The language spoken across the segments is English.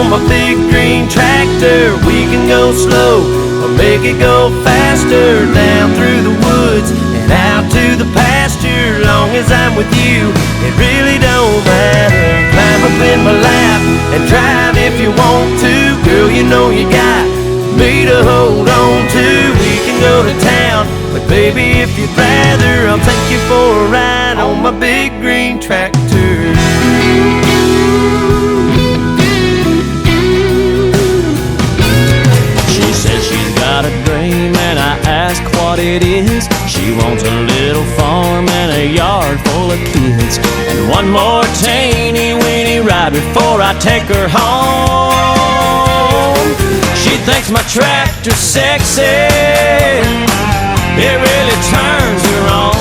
on my big green tractor. We can go slow or make it go faster, down through the woods and out to the pasture. Long as I'm with you, it really don't matter. Climb up in my lap and drive if you want to. Girl, you know you got me to hold on to. We can go to town, but baby, if you'd rather, I'll take you for a ride on my big green tractor. She says she's got a dream, and I ask what it is. She wants a little farm and a yard full of kids, and one more teeny-weeny ride before I take her home. She thinks my tractor's sexy, it really turns her on.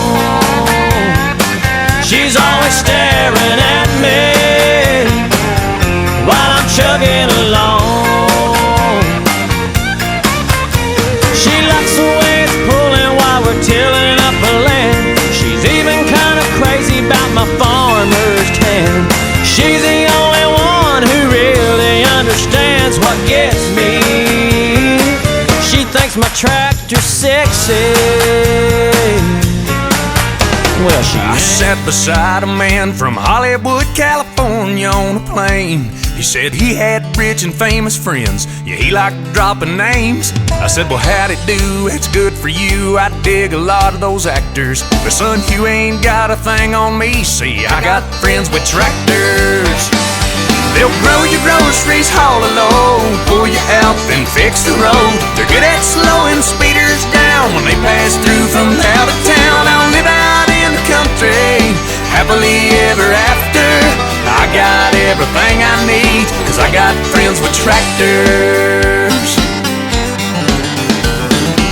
She's always staring at me while I'm chugging along. She likes the way it's pulling while we're tilling up the land. She's even kinda crazy about my farmer's tan. She's the only one who really understands what gets me. She thinks my tractor's sexy. Well, I sat beside a man from Hollywood, California on a plane. He said he had rich and famous friends. Yeah, he liked dropping names. I said, well, how'd it do? It's good for you. I dig a lot of those actors. But son, you ain't got a thing on me. See, I got friends with tractors. They'll grow your groceries, haul a load, pull you out, then fix the road. They're good at slowing speeders down when they pass through from out of town. I'll live out in the country, happily ever after. I got everything I need, 'cause I got friends with tractors.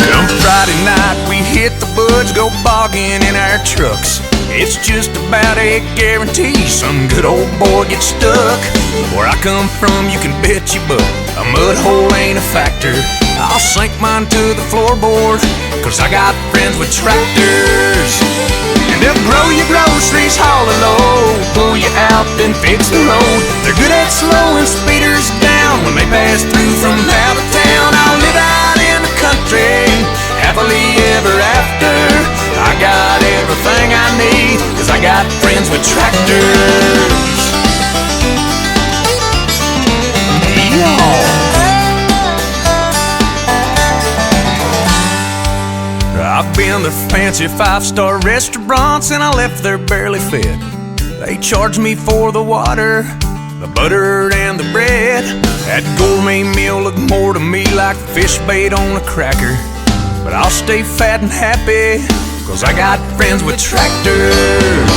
Come Friday night, we hit the woods, go bogging in our trucks. It's just about a guarantee some good old boy gets stuck. Where I come from, you can bet you buck, a mud hole ain't a factor. I'll sink mine to the floorboard, 'cause I got friends with tractors. And they'll grow your groceries, haul a load, pull you out, then fix the road. They're good at slowing speeders down when they pass through from out of town. I'll live out in the country, happily ever after. I got everything I need, 'cause I got friends with tractors. I've been to fancy 5-star restaurants and I left there barely fed. They charged me for the water, the butter and the bread. That gourmet meal looked more to me like fish bait on a cracker. But I'll stay fat and happy, 'cause I got friends with tractors.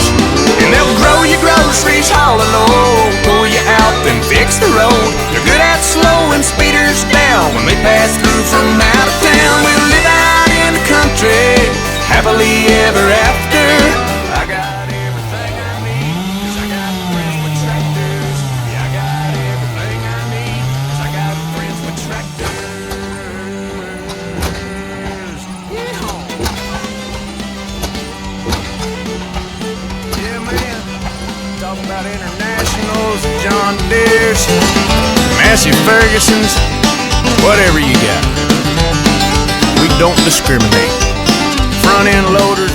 And they'll grow your groceries, haul a load, pull you out, then fix the road. They're good at slowing speeders down when they pass through from out of town. We'll live out in the country, happily ever after. I got everything I need, 'cause I got friends with tractors. Yeah, I got everything I need, 'cause I got friends with tractors. Yeah, man. Talking about internationals, John Deere's, Massey Ferguson's, whatever you got. We don't discriminate. Front end loaders,